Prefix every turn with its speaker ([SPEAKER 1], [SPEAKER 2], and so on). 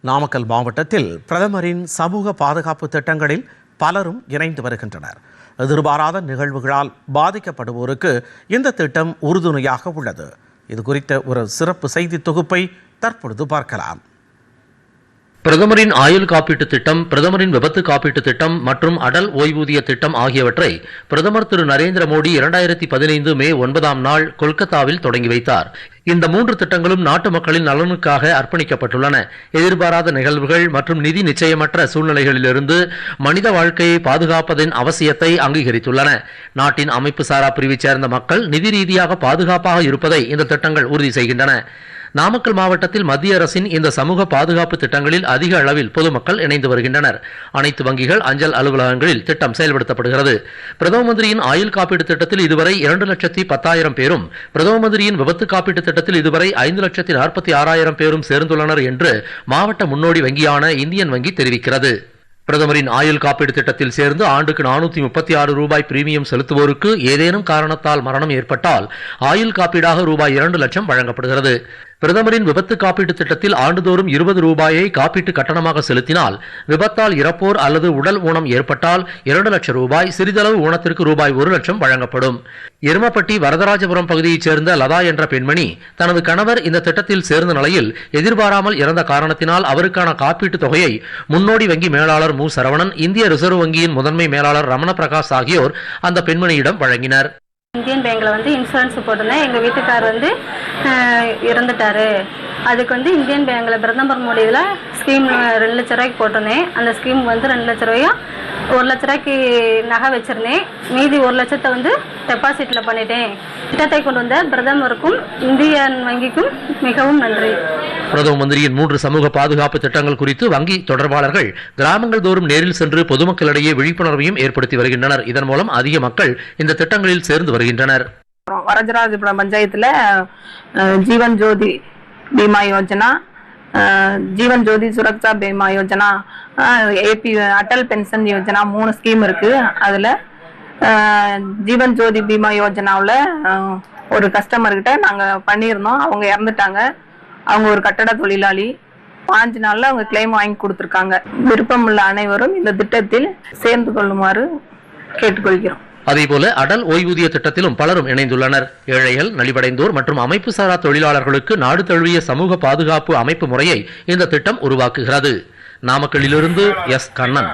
[SPEAKER 1] நாமக்கல் மாவட்டத்தில் பிரதமரின் சமூக பாதுகாப்பு திட்டங்களில் பலரும் இணைந்து வருகின்றனர். எதிர்பாராத நிகழ்வுகளால் பாதிக்கப்படுவோருக்கு இந்த திட்டம் உறுதுணையாக உள்ளது. இது குறித்த ஒரு சிறப்பு செய்தி தொகுப்பை தற்பொழுது பார்க்கலாம்.
[SPEAKER 2] பிரதமரின் ஆயுள் காப்பீட்டு திட்டம், பிரதமரின் விபத்து காப்பீட்டு திட்டம் மற்றும் அடல் ஓய்வூதிய திட்டம் ஆகியவற்றை பிரதமர் திரு நரேந்திர மோடி 2015 மே 9 கொல்கத்தாவில் தொடங்கி வைத்தார். இந்த 3 திட்டங்களும் நாட்டு மக்களின் நலனுக்காக அர்ப்பணிக்கப்பட்டுள்ளன. எதிர்பாராத நிகழ்வுகள் மற்றும் நிதி நிச்சயமற்ற சூழ்நிலைகளிலிருந்து மனித வாழ்க்கையை பாதுகாப்பதின் அவசியத்தை அங்கீகரித்துள்ளன. நாட்டின் அமைப்பு சாரா பிரிவைச் சேர்ந்த மக்கள் நிதி ரீதியாக பாதுகாப்பாக இருப்பதை இந்த திட்டங்கள் உறுதி செய்கின்றன. நாமக்கல் மாவட்டத்தில் மத்திய அரசின் இந்த சமூக பாதுகாப்பு திட்டங்களில் அதிக அளவில் பொதுமக்கள் இணைந்து வருகின்றனர். அனைத்து வங்கிகள், அஞ்சல் அலுவலகங்களில் திட்டம் செயல்படுத்தப்படுகிறது. பிரதம மந்திரியின் ஆயுள் காப்பீடு திட்டத்தில் இதுவரை 2,10,000 பேரும், பிரதம மந்திரியின் விபத்து காப்பீட்டு திட்டத்தில் இதுவரை 5,46,000 பேரும் சேர்ந்துள்ளனர் என்று மாவட்ட முன்னோடி வங்கியான இந்தியன் வங்கி தெரிவிக்கிறது. பிரதமரின் ஆயுள் காப்பீடு திட்டத்தில் சேர்ந்து ஆண்டுக்கு 436 ரூபாய் பிரீமியம் செலுத்துவோருக்கு ஏதேனும் காரணத்தால் மரணம் ஏற்பட்டால் ஆயுள் காப்பீடாக ரூபாய் 2 லட்சம் வழங்கப்படுகிறது. பிரதமரின் விபத்து காப்பீட்டு திட்டத்தில் ஆண்டுதோறும் 20 ரூபாயை காப்பீட்டு கட்டணமாக செலுத்தினால் விபத்தால் இறப்போர் அல்லது உடல் ஊனம் ஏற்பட்டால் 2 லட்சம் ரூபாய், சிறிதளவு ஊனத்திற்கு ரூபாய் 1 லட்சம் வழங்கப்படும். எருமப்பட்டி வரதராஜபுரம் பகுதியைச் சேர்ந்த லதா என்ற பெண்மணி தனது கணவர் இந்த திட்டத்தில் சேர்ந்த நிலையில் எதிர்பாராமல் இறந்த காரணத்தினால் அவருக்கான காப்பீட்டு தொகையை முன்னோடி வங்கி மேலாளர் மு சரவணன், இந்திய ரிசர்வ் வங்கியின் முதன்மை மேலாளர் ரமண பிரகாஷ் ஆகியோர் அந்த பெண்மணியிடம் வழங்கினர்.
[SPEAKER 3] இந்தியன் பேங்க்ல இன்சூரன்ஸ் போட்டிருந்தேன். எங்கள் வீட்டுக்கார் இறந்துட்டாரு. அதுக்கு இந்தியன் பேங்க்ல பிரதமர் மோடியில் ஸ்கீம் 2 லட்ச ரூபாய்க்கு போட்டிருந்தேன். அந்த ஸ்கீம் 2 லட்ச ரூபாயும் 1 லட்ச ரூபாய்க்கு நகை வச்சிருந்தேன். மீதி 1 லட்சத்தை டெபாசிட்ல பண்ணிட்டேன். திட்டத்தை கொண்டு வந்த பிரதமருக்கும் இந்தியன் வங்கிக்கும் மிகவும் நன்றி.
[SPEAKER 2] பிரதம மந்திரியின் 3 சமூக பாதுகாப்பு திட்டங்கள் குறித்து வங்கி தொடர்பாளர்கள் கிராமங்கள் தோறும் நேரில் சென்று பொதுமக்களிடையே விழிப்புணர்வையும் ஏற்படுத்தி வருகின்றனர். இதன் மூலம் அதிக மக்கள் இந்த திட்டங்களில் சேர்ந்து வருகின்றனர்.
[SPEAKER 4] வரதராஜபுரம் பஞ்சாயத்துல Jeevan Jyoti Bima Yojana, Jeevan Jyoti Suraksha Bima Yojana, AP Atal pension Yojana 3 scheme இருக்கு. அதுல ஜீவன் ஜோதி பீமா யோஜனாவில் ஒரு கஸ்டமர்கிட்ட நாங்க பண்ணியிருந்தோம். அவங்க இறந்துட்டாங்க. அவங்க ஒரு கட்டட தொழிலாளி. 5 நாள்ல அவங்க கிளைம் வாங்கி கொடுத்திருக்காங்க. விருப்பமுள்ள அனைவரும் இந்த திட்டத்தில் சேர்ந்து கொள்ளுமாறு கேட்டுக்கொள்கிறோம்.
[SPEAKER 2] அதேபோல அடல் ஓய்வூதிய திட்டத்திலும் பலரும் இணைந்துள்ளனர். ஏழைகள், நலிவடைந்தோர் மற்றும் அமைப்பு சாரா தொழிலாளர்களுக்கு நாடு தழுவிய சமூக பாதுகாப்பு அமைப்பு முறையை இந்த திட்டம் உருவாக்குகிறது. நாமக்கல்லிலிருந்து எஸ். கண்ணன்.